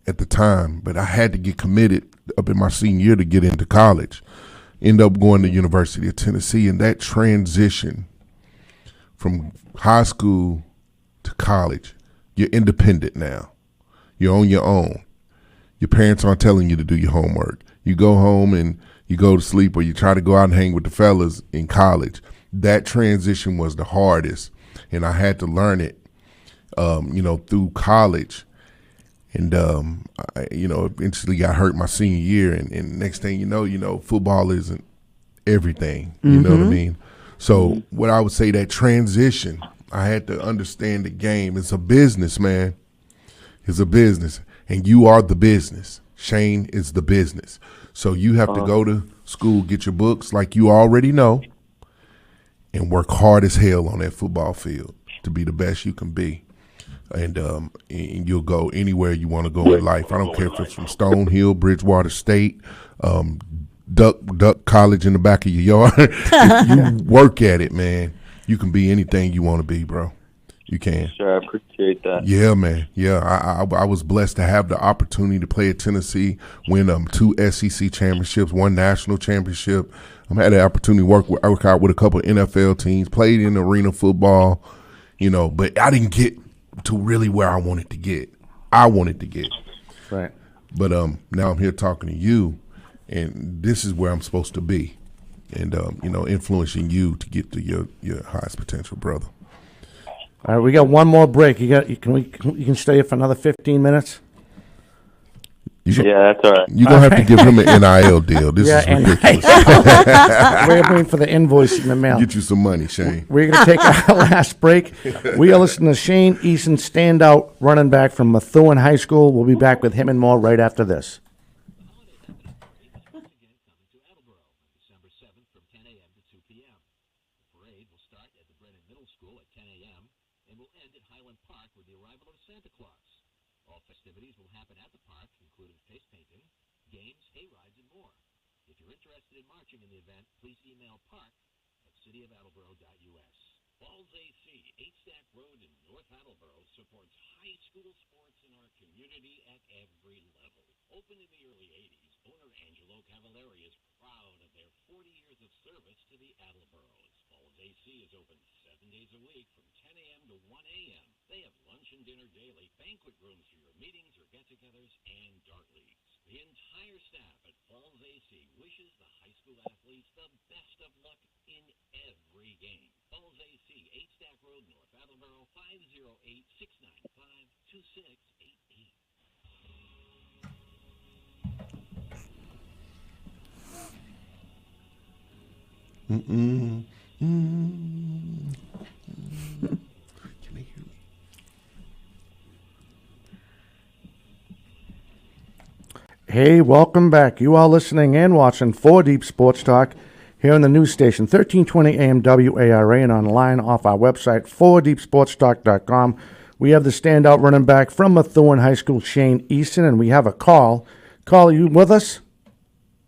at the time, but I had to get committed up in my senior year to get into college. End up going to University of Tennessee, and that transition from high school to college, you're independent now. You're on your own. Your parents aren't telling you to do your homework. You go home and you go to sleep, or you try to go out and hang with the fellas in college. That transition was the hardest, and I had to learn it, you know, through college. And, I, you know, eventually got hurt my senior year, and next thing you know, football isn't everything. You know what I mean? So what I would say, that transition, I had to understand the game. It's a business, man. It's a business, and you are the business. Shane is the business. So you have to go to school, get your books like you already know, and work hard as hell on that football field to be the best you can be. And you'll go anywhere you want to go in life. I don't care if it's from Stonehill, Bridgewater State, Duck College in the back of your yard. If you work at it, man, you can be anything you want to be, bro. You can. Sure, I appreciate that. Yeah, man. Yeah, I was blessed to have the opportunity to play at Tennessee, win 2 SEC championships, 1 national championship. I had the opportunity to work out with a couple of NFL teams, played in arena football, you know, but I didn't get to really where I wanted to get. Right. But now I'm here talking to you, and this is where I'm supposed to be, and you know, influencing you to get to your highest potential, brother. All right, we got one more break. You can stay here for another 15 minutes. Yeah, that's all right. You're going to have to give him an NIL deal. This is ridiculous. We're waiting for the invoice in the mail. Get you some money, Shane. We're going to take our last break. We are listening to Shane Eason, standout running back from Methuen High School. We'll be back with him and more right after this. December 7th from 10 a.m. to 2 p.m. The parade will start at the Brennan Middle School at 10 a.m. and will end at Highland Park with the arrival of Santa Claus. All festivities will happen at the park, including face painting, games, hay rides, and more. If you're interested in marching in the event, please email park@cityofattleboro.us. Falls AC, 8-Stack Road in North Attleboro, supports high school sports in our community at every level. Opened in the early 80s, owner Angelo Cavallari is proud of their 40 years of service to the Attleboros. Falls AC is open 7 days a week from 10 a.m. to 1 a.m. They have lunch and dinner daily, banquet rooms for your meetings or get-togethers, and dart leagues. The entire staff at Falls AC wishes the high school athletes the best of luck in every game. Falls AC, 8-Stack Road, North Attleboro, 508-695-2688. Can they hear me? Hey, welcome back. You are listening and watching 4 Deep Sports Talk here on the news station, 1320 AM WARA, and online off our website, 4deepsportstalk.com. We have the standout running back from Methuen High School, Shane Easton, and we have a call. Call, are you with us?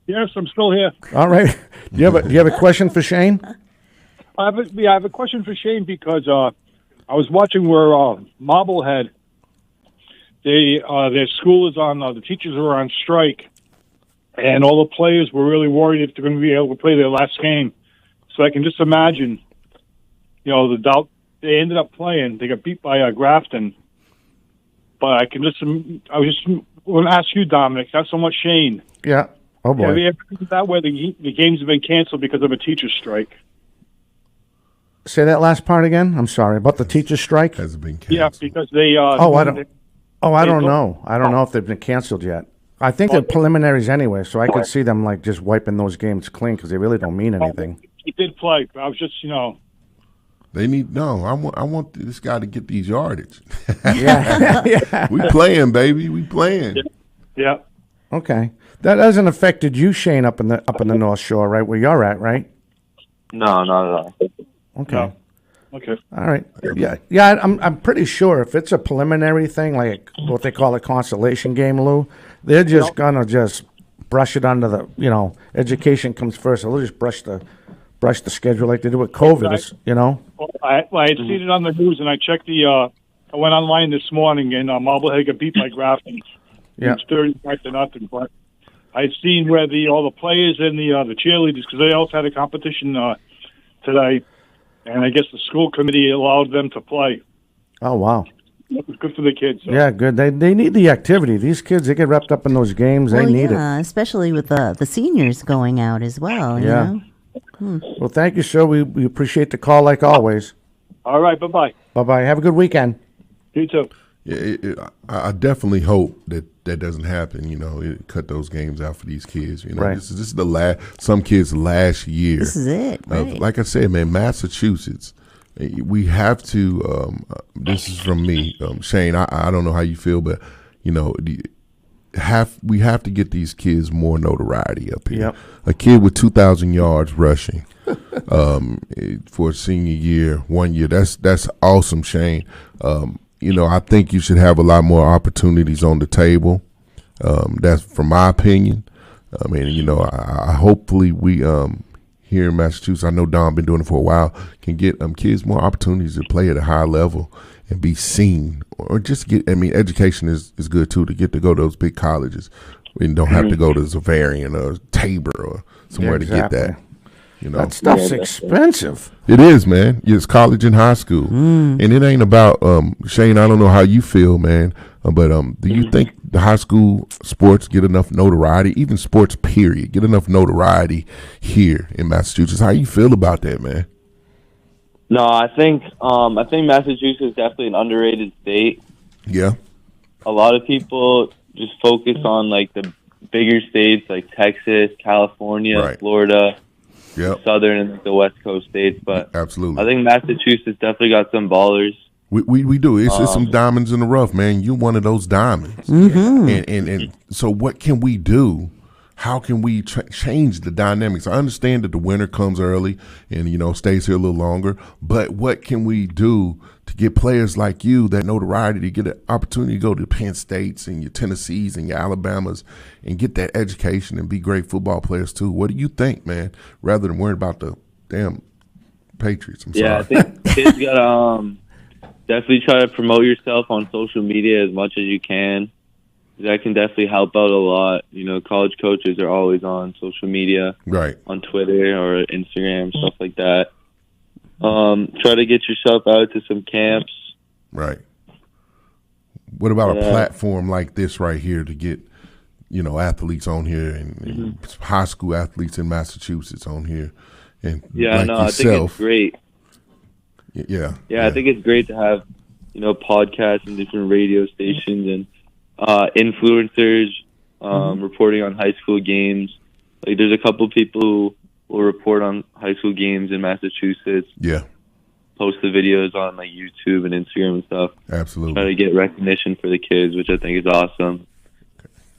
Yes, I'm still here. All right. Do you have a question for Shane? I have a question for Shane because I was watching where Marblehead, their school is on. The teachers are on strike, and all the players were really worried if they're going to be able to play their last game. So I can just imagine, the doubt they ended up playing. They got beat by Grafton. But I was just going to ask you, Dominic, not so much Shane. Yeah. Oh, boy. Have you ever heard that where the games have been canceled because of a teacher's strike? Say that last part again. I'm sorry. About the teacher's strike? Has been canceled. Yeah, because they... I don't know. I don't know if they've been canceled yet. I think they're preliminaries anyway, so I could see them just wiping those games clean because they really don't mean anything. He did play, but I was just, They need I want this guy to get these yardage. Yeah. We playing, baby. We playing. Yeah. Okay. That hasn't affected you, Shane, up in the North Shore, right? Where you're at, right? No, not at all. Okay. No. Okay. All right. Yeah. I'm pretty sure if it's a preliminary thing, like what they call a consolation game, Lou, they're just gonna just brush it under the education comes first. They'll just brush the schedule like they do with COVID. I had seen it on the news, and I checked I went online this morning, and Marblehead got beat by Grafton. Yeah. It's 35-0. But I'd seen where all the players and the cheerleaders, because they also had a competition today, and I guess the school committee allowed them to play. Oh, wow. It was good for the kids. So. Yeah, good. They need the activity. These kids, they get wrapped up in those games. They need it. Especially with the seniors going out as well. Yeah. You know? Well, thank you, sir. We appreciate the call like always. All right. Bye-bye. Bye-bye. Have a good weekend. You too. Yeah, I definitely hope that doesn't happen. It cut those games out for these kids. Right. This is the some kids' last year. This is it. Right. Like I said, man, Massachusetts. We have to. This is from me, Shane. I don't know how you feel, but we have to get these kids more notoriety up here. Yep. A kid with 2,000 yards rushing for a senior year, 1 year. That's awesome, Shane. I think you should have a lot more opportunities on the table. That's from my opinion. I mean, I hopefully we here in Massachusetts, I know Don been doing it for a while, can get kids more opportunities to play at a high level and be seen, or just get. I mean, education is good too, to get to go to those big colleges. You don't have to go to Zavarian or Tabor or somewhere to get that. That stuff's expensive. It is, man. It's college and high school, and it ain't about Shane. I don't know how you feel, man, but do you think the high school sports get enough notoriety, even sports period, get enough notoriety here in Massachusetts? How you feel about that, man? No, I think Massachusetts is definitely an underrated state. Yeah. A lot of people just focus on like the bigger states like Texas, California, Florida. Yep. Southern and the West Coast states, but absolutely, I think Massachusetts definitely got some ballers. We do. It's some diamonds in the rough, man. You're one of those diamonds. And so what can we do? How can we change the dynamics? I understand that the winter comes early and stays here a little longer, but what can we do to get players like you that notoriety, to get an opportunity to go to Penn States and your Tennessees and your Alabamas and get that education and be great football players too? What do you think, man, rather than worrying about the damn Patriots? I'm sorry. I think kids got definitely try to promote yourself on social media as much as you can. That can definitely help out a lot. College coaches are always on social media, right? On Twitter or Instagram, stuff like that. Try to get yourself out to some camps. Right. What about a platform like this right here to get, athletes on here and high school athletes in Massachusetts on here? And like I think it's great. Yeah. I think it's great to have, podcasts and different radio stations and influencers reporting on high school games. Like, there's a couple people who will report on high school games in Massachusetts. Yeah. Post the videos on like YouTube and Instagram and stuff. Absolutely. Try to get recognition for the kids, which I think is awesome.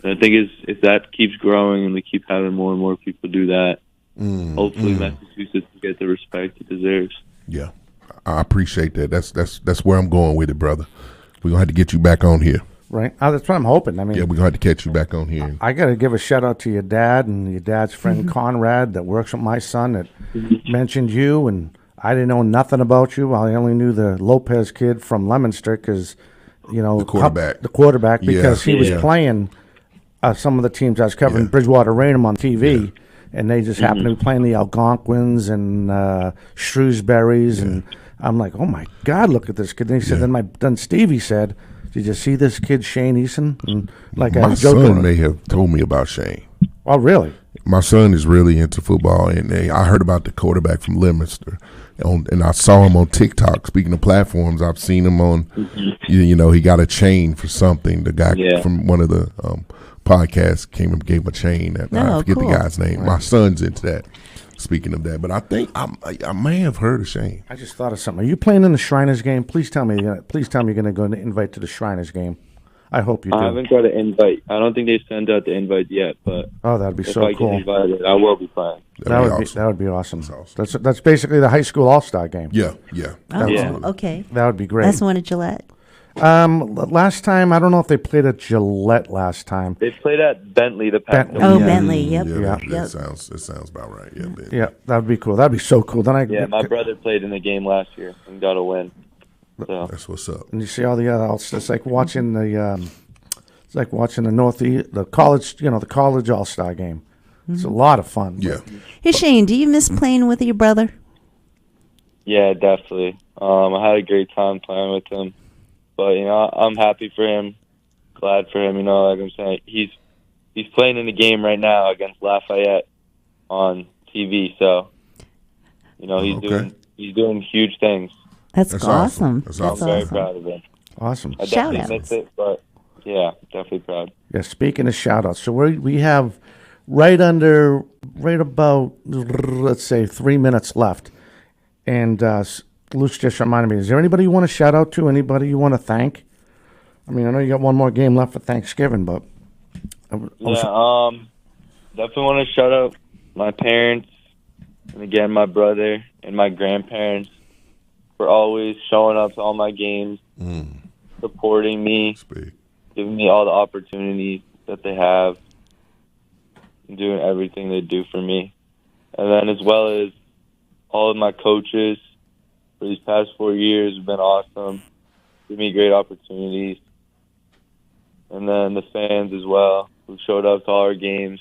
And I think if that keeps growing and we keep having more and more people do that, hopefully Massachusetts will get the respect it deserves. Yeah. I appreciate that. That's where I'm going with it, brother. We're going to have to get you back on here. Right. That's what I'm hoping. I mean, we're going to have to catch you back on here. I got to give a shout out to your dad and your dad's friend Conrad that works with my son that mentioned you, and I didn't know nothing about you. I only knew the Lopez kid from Leominster because, the quarterback. The quarterback, because he was playing some of the teams I was covering, Bridgewater Raynham on TV, and they just happened to be playing the Algonquins and Shrewsburys, and I'm like, oh my God, look at this kid. And he said, then Stevie said, did you see this kid Shane Eason? And like My son may have told me about Shane. Oh, really? My son is really into football, and I heard about the quarterback from Leominster, and I saw him on TikTok. Speaking of platforms, I've seen him on, you know, he got a chain for something. The guy from one of the podcasts came and gave him a chain. I forget the guy's name. Right. My son's into that. Speaking of that, but I think I may have heard of Shane. I just thought of something. Are you playing in the Shriners game? Please tell me. Please tell me you're going to go and invite to the Shriners game. I hope you do. I haven't got an invite. I don't think they sent out the invite yet, but that'd be so cool. If I get invited, I will be playing. That would be awesome. That's basically the high school all-star game. Yeah. Okay. That would be great. That's one at Gillette. Last time, I don't know if they played at Gillette last time. They played at Bentley the past. Bentley. Yep. That sounds about right. Yeah, Bentley. Yeah, that'd be cool. That'd be so cool. Then my brother played in the game last year and got a win. So that's what's up. And you see all the other. It's like watching the. It's like watching the college. The college all-star game. It's a lot of fun. Yeah. Hey Shane, do you miss playing with your brother? Yeah, definitely. I had a great time playing with him. But, I'm happy for him, glad for him, like I'm saying. He's playing in the game right now against Lafayette on TV, so, he's doing huge things. That's awesome. I'm very proud of him. Awesome. I definitely miss it, but, yeah, definitely proud. Yeah, speaking of shout-outs, so we have right about, let's say, 3 minutes left, and Luke just reminded me, is there anybody you want to shout out to? Anybody you want to thank? I mean, I know you got one more game left for Thanksgiving, but... definitely want to shout out my parents, and again, my brother and my grandparents for always showing up to all my games, supporting me, giving me all the opportunities that they have, and doing everything they do for me. And then as well as all of my coaches, for these past 4 years have been awesome. Give me great opportunities. And then the fans as well, who showed up to all our games.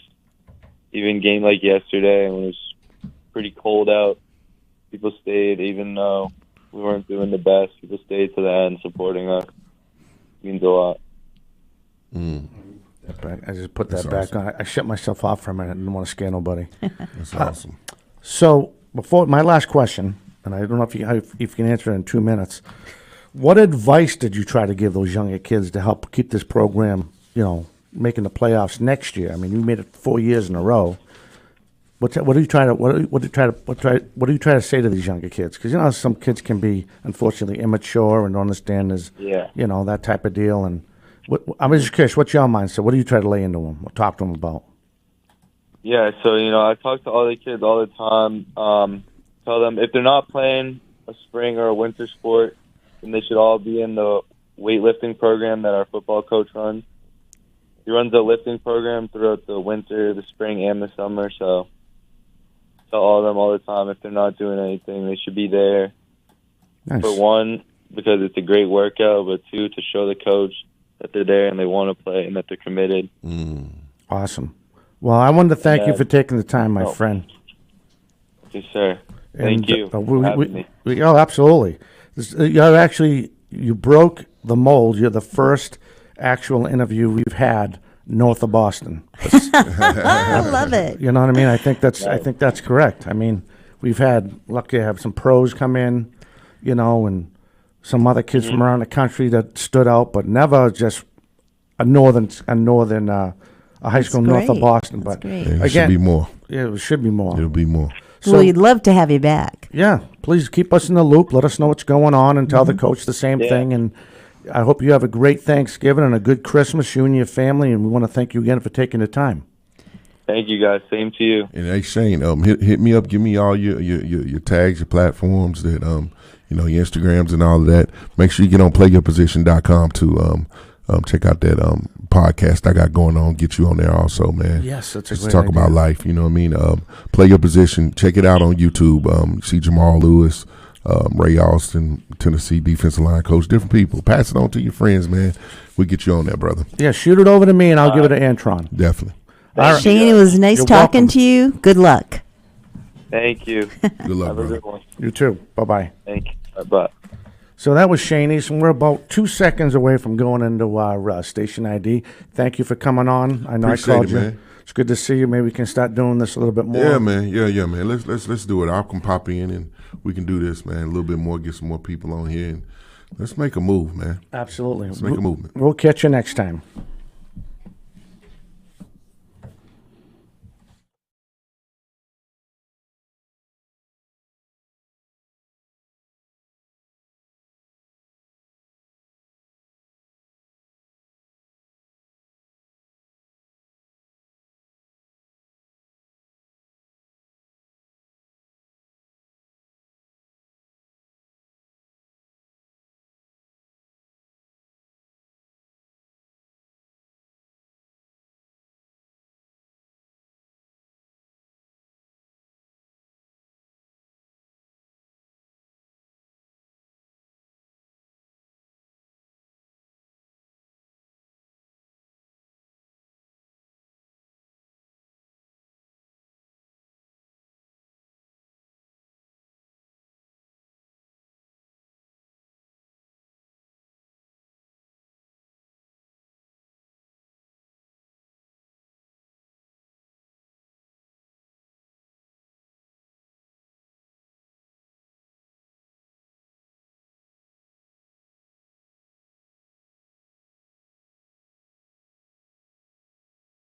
Even game like yesterday, when it was pretty cold out, people stayed, even though we weren't doing the best. People stayed to the end supporting us. It means a lot. I just put that back on. I shut myself off for a minute. I didn't want to scare nobody. That's awesome. So, before my last question, and I don't know if you can answer it in 2 minutes. What advice did you try to give those younger kids to help keep this program, making the playoffs next year? I mean, you made it 4 years in a row. What do you try to say to these younger kids? Because some kids can be unfortunately immature and don't understand that type of deal. And I'm just curious, what's your mindset? What do you try to lay into them or talk to them about? Yeah, so I talk to all the kids all the time. Tell them if they're not playing a spring or a winter sport, then they should all be in the weightlifting program that our football coach runs. He runs a lifting program throughout the winter, the spring, and the summer. So tell all of them all the time if they're not doing anything, they should be there. Nice. For one, because it's a great workout, but two, to show the coach that they're there and they want to play and that they're committed. Awesome. Well, I wanted to thank you for taking the time, my friend. Yes, sir. Thank you for having me. Absolutely. You broke the mold. You're the first actual interview we've had north of Boston. I love it. You know what I mean? I think that's correct. I mean, we've had lucky to have some pros come in, and some other kids from around the country that stood out, but never just a high school north of Boston. But again, should be more. Yeah, it should be more. It'll be more. So, we'd love to have you back. Yeah, please keep us in the loop. Let us know what's going on and tell the coach the same thing. And I hope you have a great Thanksgiving and a good Christmas, you and your family. And we want to thank you again for taking the time. Thank you, guys. Same to you. And hey, Shane, hit me up. Give me all your tags, your platforms, that your Instagrams and all of that. Make sure you get on playyourposition.com to check out that podcast I got going on. Get you on there also, man. Yes, that's a Just great talk idea. about life. You know what I mean? Play Your Position. Check it out on YouTube. See Jamal Lewis. Ray Austin, Tennessee defensive line coach, different people. Pass it on to your friends, man. We get you on there, brother. Yeah, shoot it over to me, and I'll give it to Antron. Definitely. All right. Shane, it was nice You're talking welcome. to you. Good luck. Thank you. Good luck, Have a brother. good one. You too. Bye-bye. Thank you. Bye. So that was Shaney's, and we're about 2 seconds away from going into our station ID. Thank you for coming on. I know Appreciate I called it, you. man. It's good to see you. Maybe we can start doing this a little bit more. Yeah, man. Yeah, man. Let's do it. I can pop in and we can do this, man. A little bit more, get some more people on here, and let's make a move, man. Absolutely. Let's make a movement. We'll catch you next time.